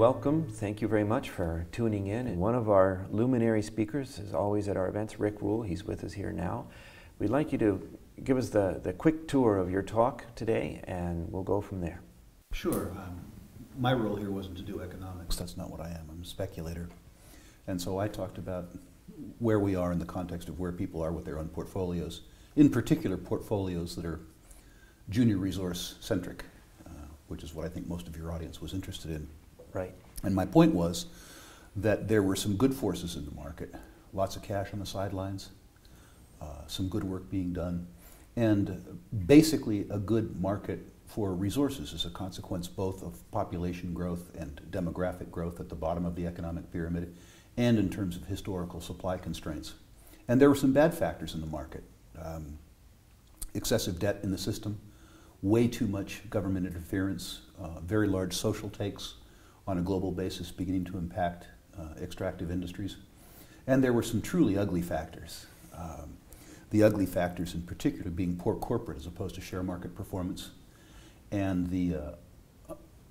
welcome. Thank you very much for tuning in. And one of our luminary speakers is always at our events, Rick Rule. He's with us here now. We'd like you to give us the quick tour of your talk today, and we'll go from there. Sure. My role here wasn't to do economics. That's not what I am. I'm a speculator. And so I talked about where we are in the context of where people are with their own portfolios, in particular portfolios that are junior resource centric, which is what I think most of your audience was interested in. Right. And my point was that there were some good forces in the market, lots of cash on the sidelines, some good work being done, and basically a good market for resources as a consequence both of population growth and demographic growth at the bottom of the economic pyramid, and in terms of historical supply constraints. And there were some bad factors in the market. Excessive debt in the system, way too much government interference, very large social takes on a global basis beginning to impact extractive industries. And there were some truly ugly factors. The ugly factors in particular being poor corporate as opposed to share market performance, and the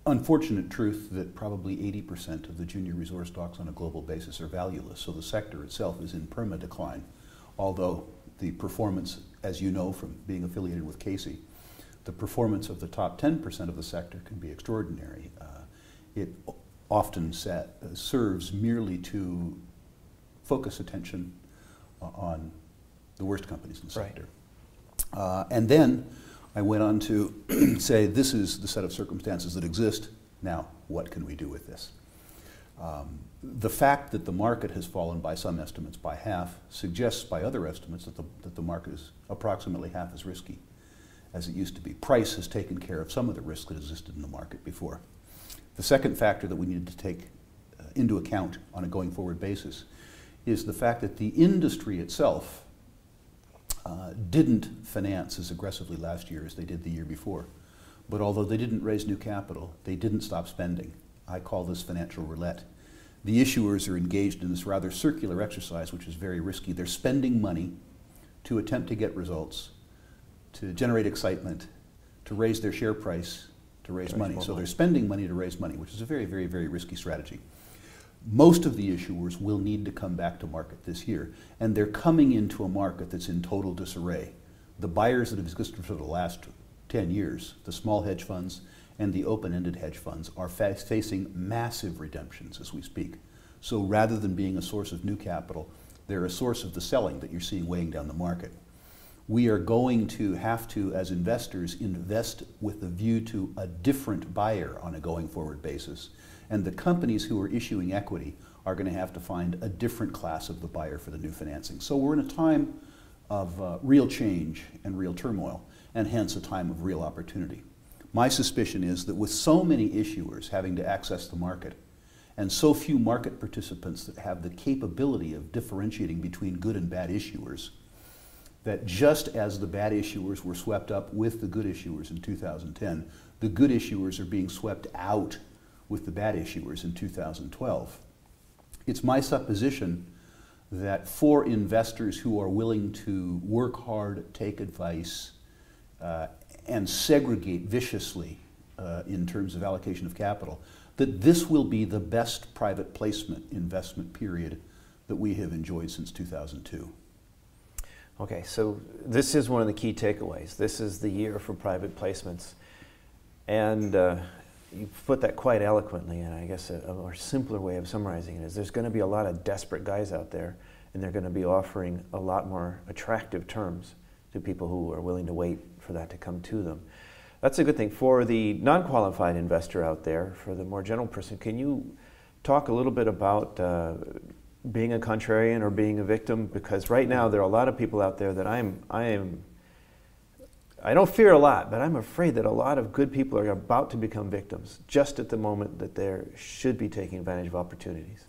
unfortunate truth that probably 80% of the junior resource stocks on a global basis are valueless, so the sector itself is in perma-decline, although the performance, as you know from being affiliated with Casey, the performance of the top 10% of the sector can be extraordinary. It often serves merely to focus attention on the worst companies in the sector. Right. And then I went on to say, this is the set of circumstances that exist. Now, what can we do with this? The fact that the market has fallen by some estimates by half suggests by other estimates that the market is approximately half as risky as it used to be. Price has taken care of some of the risk that existed in the market before. The second factor that we needed to take into account on a going forward basis is the fact that the industry itself didn't finance as aggressively last year as they did the year before. But although they didn't raise new capital, they didn't stop spending. I call this financial roulette. The issuers are engaged in this rather circular exercise, which is very risky. They're spending money to attempt to get results, to generate excitement, to raise their share price, to raise money. So they're spending money to raise money, which is a very, very, very risky strategy. Most of the issuers will need to come back to market this year, and they're coming into a market that's in total disarray. The buyers that have existed for the last 10 years, the small hedge funds and the open-ended hedge funds, are facing massive redemptions as we speak. So rather than being a source of new capital, they're a source of the selling that you're seeing weighing down the market. We are going to have to, as investors, invest with a view to a different buyer on a going forward basis. And the companies who are issuing equity are going to have to find a different class of the buyer for the new financing. So we're in a time of real change and real turmoil, and hence a time of real opportunity. My suspicion is that with so many issuers having to access the market, and so few market participants that have the capability of differentiating between good and bad issuers, that just as the bad issuers were swept up with the good issuers in 2010, the good issuers are being swept out with the bad issuers in 2012. It's my supposition that for investors who are willing to work hard, take advice, and segregate viciously in terms of allocation of capital, that this will be the best private placement investment period that we have enjoyed since 2002. Okay, so this is one of the key takeaways. This is the year for private placements. And you put that quite eloquently, and I guess a more simpler way of summarizing it is there's going to be a lot of desperate guys out there, and they're going to be offering a lot more attractive terms to people who are willing to wait for that to come to them. That's a good thing. For the non-qualified investor out there, for the more general person, can you talk a little bit about being a contrarian or being a victim? Because right now there are a lot of people out there that I don't fear a lot, but I'm afraid that a lot of good people are about to become victims just at the moment that they should be taking advantage of opportunities.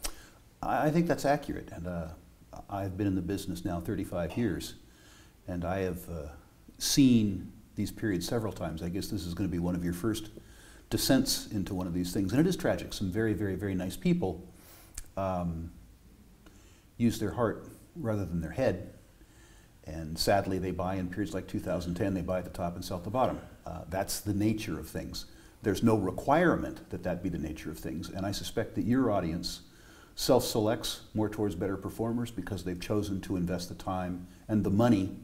I think that's accurate, and I've been in the business now 35 years, and I have seen these periods several times. I guess this is going to be one of your first descents into one of these things, and it is tragic. Some very, very, very nice people use their heart rather than their head, and sadly they buy in periods like 2010, they buy at the top and sell at the bottom. That's the nature of things. There's no requirement that that be the nature of things, and I suspect that your audience self-selects more towards better performers because they've chosen to invest the time and the money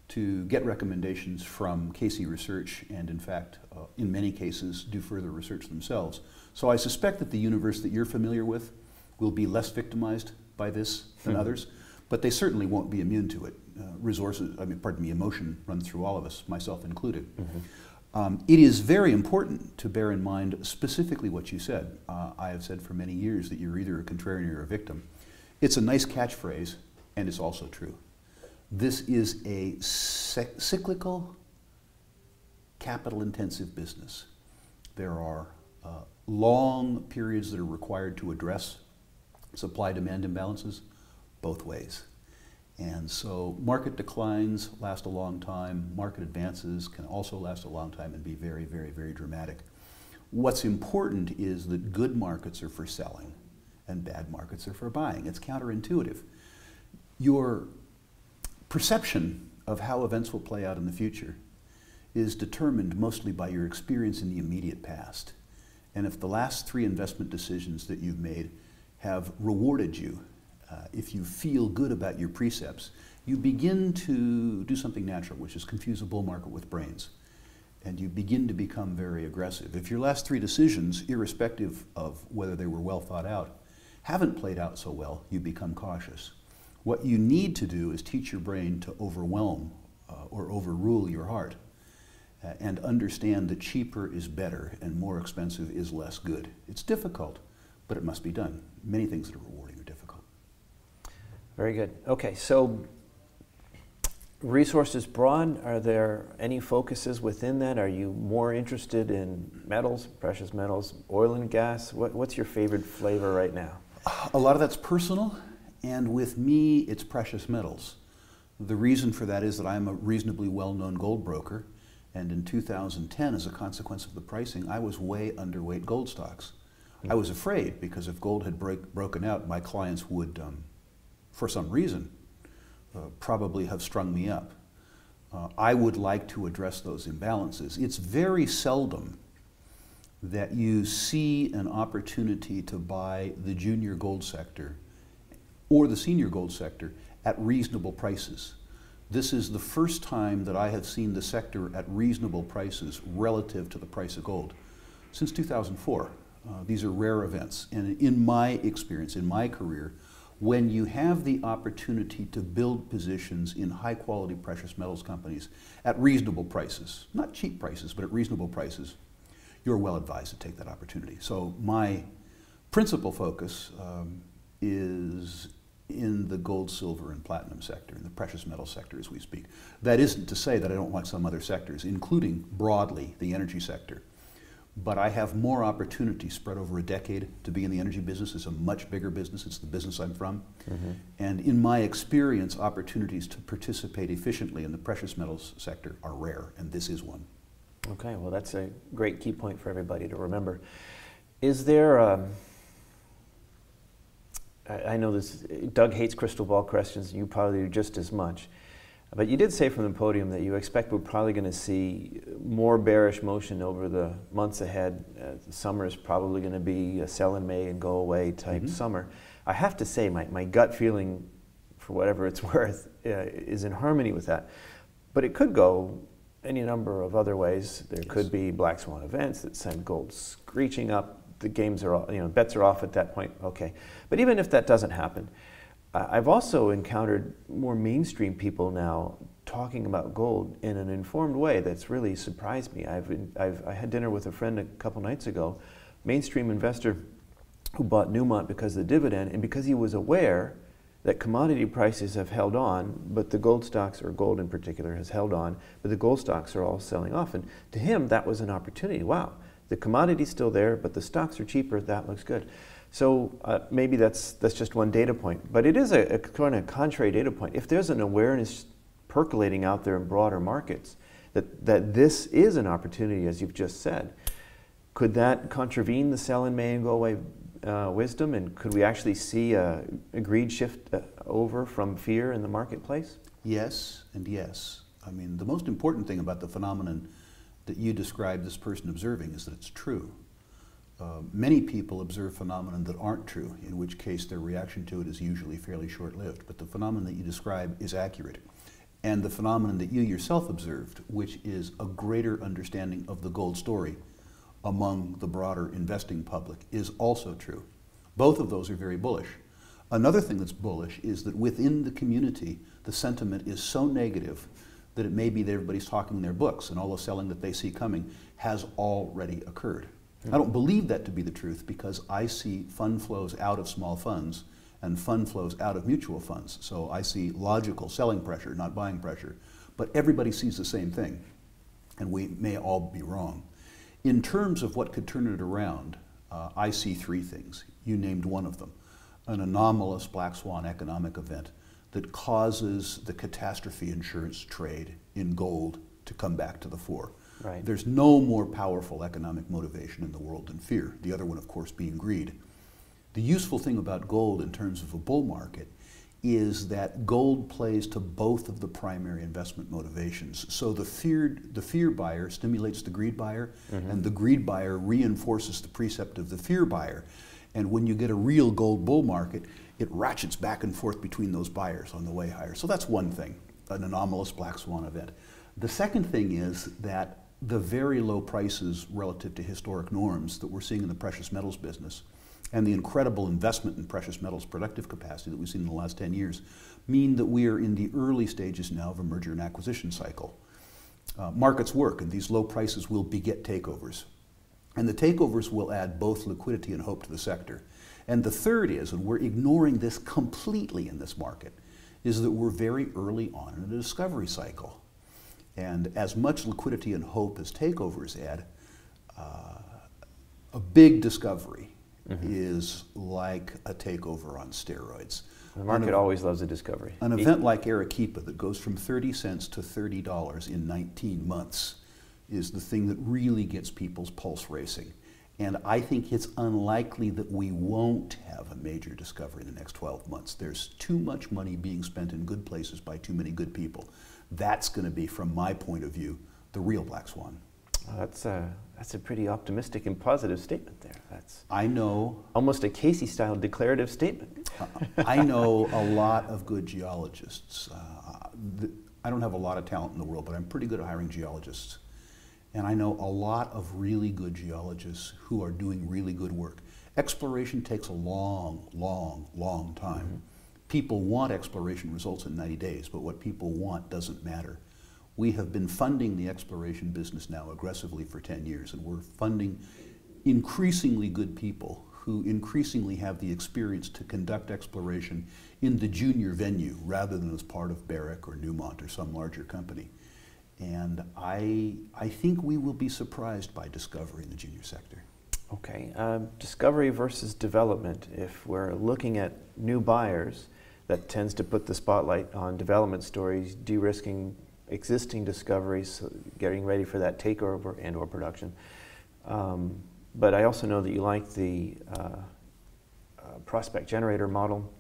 to get recommendations from Casey Research and, in fact, in many cases, do further research themselves. So I suspect that the universe that you're familiar with will be less victimized by this than others, but they certainly won't be immune to it. Emotion runs through all of us, myself included. It is very important to bear in mind specifically what you said. I have said for many years that you're either a contrarian or a victim. It's a nice catchphrase, and it's also true. This is a cyclical, capital-intensive business. There are long periods that are required to address supply-demand imbalances both ways. And so market declines last a long time. Market advances can also last a long time and be very, very, very dramatic. What's important is that good markets are for selling and bad markets are for buying. It's counterintuitive. Your perception of how events will play out in the future is determined mostly by your experience in the immediate past. And if the last 3 investment decisions that you've made have rewarded you, if you feel good about your precepts, you begin to do something natural, which is confuse a bull market with brains. And you begin to become very aggressive. If your last 3 decisions, irrespective of whether they were well thought out, haven't played out so well, you become cautious. What you need to do is teach your brain to overwhelm or overrule your heart and understand that cheaper is better and more expensive is less good. It's difficult, but it must be done. Many things that are rewarding are difficult. Very good. Okay, so resources broad, are there any focuses within that? Are you more interested in metals, precious metals, oil and gas? What's your favorite flavor right now? A lot of that's personal, and with me, it's precious metals. The reason for that is that I'm a reasonably well-known gold broker, and in 2010, as a consequence of the pricing, I was way underweight gold stocks. I was afraid because if gold had broken out, my clients would, for some reason, probably have strung me up. I would like to address those imbalances. It's very seldom that you see an opportunity to buy the junior gold sector or the senior gold sector at reasonable prices. This is the first time that I have seen the sector at reasonable prices relative to the price of gold since 2004. These are rare events. And in my experience, in my career, when you have the opportunity to build positions in high-quality precious metals companies at reasonable prices, not cheap prices, but at reasonable prices, you're well advised to take that opportunity. So my principal focus is in the gold, silver, and platinum sector, in the precious metal sector as we speak. That isn't to say that I don't want some other sectors, including broadly the energy sector. But I have more opportunity spread over a decade to be in the energy business. It's a much bigger business. It's the business I'm from. And in my experience, opportunities to participate efficiently in the precious metals sector are rare, and this is one. Okay, well that's a great key point for everybody to remember. Is there, I know this, Doug hates crystal ball questions, and you probably do just as much. But you did say from the podium that you expect we're probably going to see more bearish motion over the months ahead. The summer is probably going to be a sell in May and go away type summer. I have to say my gut feeling, for whatever it's worth, is in harmony with that. But it could go any number of other ways. There could be black swan events that send gold screeching up. The games are all, bets are off at that point. Okay. But even if that doesn't happen, I've also encountered more mainstream people now talking about gold in an informed way that's really surprised me. I had dinner with a friend a couple nights ago, mainstream investor who bought Newmont because of the dividend and because he was aware that commodity prices have held on, but the gold stocks, or gold in particular, has held on, but the gold stocks are all selling off. And to him, that was an opportunity. Wow, the commodity's still there, but the stocks are cheaper. That looks good. So maybe that's just one data point, but it is a kind of contrary data point. If there's an awareness percolating out there in broader markets that this is an opportunity, as you've just said, could that contravene the sell in May and go away wisdom, and could we actually see a greed shift over from fear in the marketplace? Yes and yes. I mean, the most important thing about the phenomenon that you describe this person observing is that it's true. Many people observe phenomena that aren't true, in which case their reaction to it is usually fairly short-lived. But the phenomenon that you describe is accurate. And the phenomenon that you yourself observed, which is a greater understanding of the gold story among the broader investing public, is also true. Both of those are very bullish. Another thing that's bullish is that within the community, the sentiment is so negative that it may be that everybody's talking their books and all the selling that they see coming has already occurred. I don't believe that to be the truth because I see fund flows out of small funds and fund flows out of mutual funds. So I see logical selling pressure, not buying pressure. But everybody sees the same thing, and we may all be wrong. In terms of what could turn it around, I see three things. You named one of them, an anomalous black swan economic event that causes the catastrophe insurance trade in gold to come back to the fore. Right. There's no more powerful economic motivation in the world than fear, the other one, of course, being greed. The useful thing about gold in terms of a bull market is that gold plays to both of the primary investment motivations. So the fear buyer stimulates the greed buyer, and the greed buyer reinforces the precept of the fear buyer. And when you get a real gold bull market, it ratchets back and forth between those buyers on the way higher. So that's one thing, an anomalous black swan event. The second thing is that the very low prices relative to historic norms that we're seeing in the precious metals business and the incredible investment in precious metals productive capacity that we've seen in the last 10 years mean that we are in the early stages now of a merger and acquisition cycle. Markets work, and these low prices will beget takeovers. And the takeovers will add both liquidity and hope to the sector. And the third is, and we're ignoring this completely in this market, is that we're very early on in a discovery cycle. And as much liquidity and hope as takeovers add, a big discovery is like a takeover on steroids. The market always loves a discovery. An event like Arequipa that goes from 30 cents to $30 in 19 months is the thing that really gets people's pulse racing. And I think it's unlikely that we won't have a major discovery in the next 12 months. There's too much money being spent in good places by too many good people. That's going to be, from my point of view, the real black swan. That's a pretty optimistic and positive statement there. That's I know almost a Casey-style declarative statement. I know a lot of good geologists. I don't have a lot of talent in the world, but I'm pretty good at hiring geologists. And I know a lot of really good geologists who are doing really good work. Exploration takes a long, long, long time. People want exploration results in 90 days, but what people want doesn't matter. We have been funding the exploration business now aggressively for 10 years, and we're funding increasingly good people who increasingly have the experience to conduct exploration in the junior venue rather than as part of Barrick or Newmont or some larger company. And I think we will be surprised by discovery in the junior sector. Okay, discovery versus development. If we're looking at new buyers, that tends to put the spotlight on development stories, de-risking existing discoveries, getting ready for that takeover and or production. But I also know that you like the prospect generator model.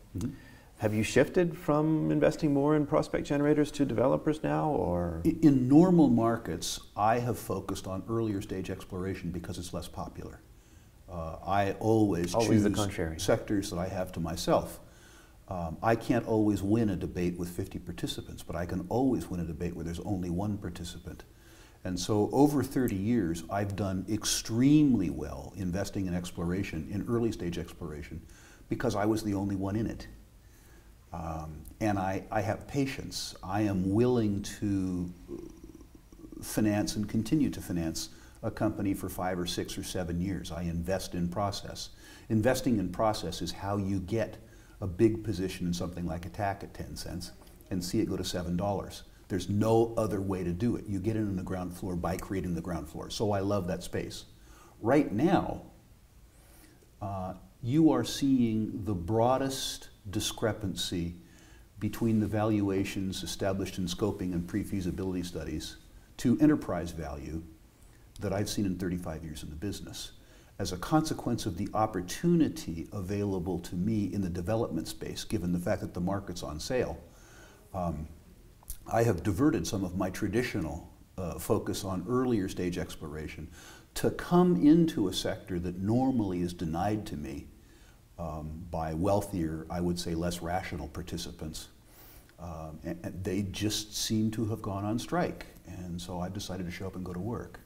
Have you shifted from investing more in prospect generators to developers now, or? In normal markets, I have focused on earlier stage exploration because it's less popular. I always choose the contrary. Sectors that I have to myself. I can't always win a debate with 50 participants, but I can always win a debate where there's only one participant. And so over 30 years, I've done extremely well investing in exploration, in early stage exploration, because I was the only one in it. And I have patience. I am willing to finance and continue to finance a company for 5 or 6 or 7 years. I invest in process. Investing in process is how you get a big position in something like a TAC at 10 cents and see it go to $7. There's no other way to do it. You get in on the ground floor by creating the ground floor. So I love that space. Right now, you are seeing the broadest discrepancy between the valuations established in scoping and pre-feasibility studies to enterprise value that I've seen in 35 years in the business. As a consequence of the opportunity available to me in the development space, given the fact that the market's on sale, I have diverted some of my traditional focus on earlier stage exploration to come into a sector that normally is denied to me by wealthier, I would say less rational participants. And they just seem to have gone on strike. And so I decided to show up and go to work.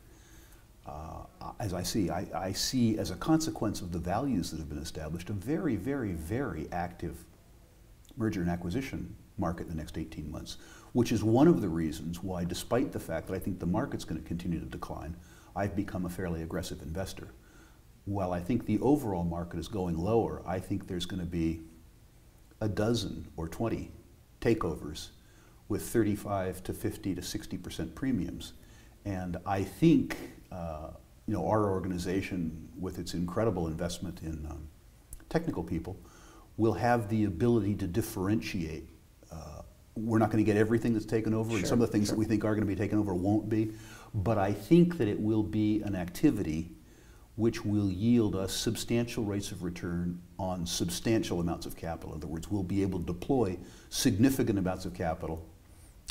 As I see as a consequence of the values that have been established, a very, very, very active merger and acquisition market in the next 18 months, which is one of the reasons why, despite the fact that I think the market's going to continue to decline, I've become a fairly aggressive investor. While I think the overall market is going lower, I think there's going to be a dozen or 20 takeovers with 35 to 50 to 60% premiums. And I think our organization, with its incredible investment in technical people, will have the ability to differentiate. We're not going to get everything that's taken over, and some of the things that we think are going to be taken over won't be. But I think that it will be an activity which will yield us substantial rates of return on substantial amounts of capital. In other words, we'll be able to deploy significant amounts of capital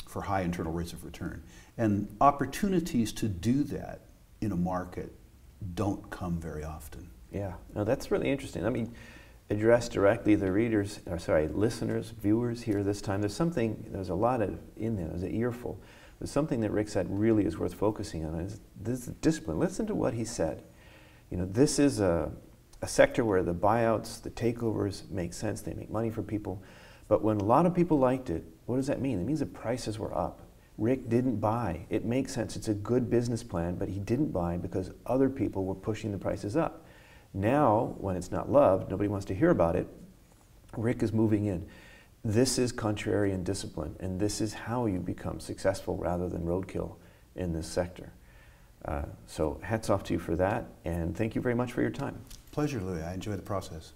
for high internal rates of return. And opportunities to do that in a market don't come very often. Yeah, no, that's really interesting. Let me address directly the listeners, viewers here this time. There's a lot in there, there's an earful. There's something that Rick said really is worth focusing on. This is discipline. Listen to what he said. This is a sector where the buyouts, the takeovers make sense, they make money for people. But when a lot of people liked it, what does that mean? It means the prices were up. Rick didn't buy. It makes sense. It's a good business plan, but he didn't buy because other people were pushing the prices up. Now, when it's not loved, nobody wants to hear about it, Rick is moving in. This is contrarian discipline, and this is how you become successful rather than roadkill in this sector. So hats off to you for that, and thank you very much for your time. Pleasure, Louis. I enjoy the process.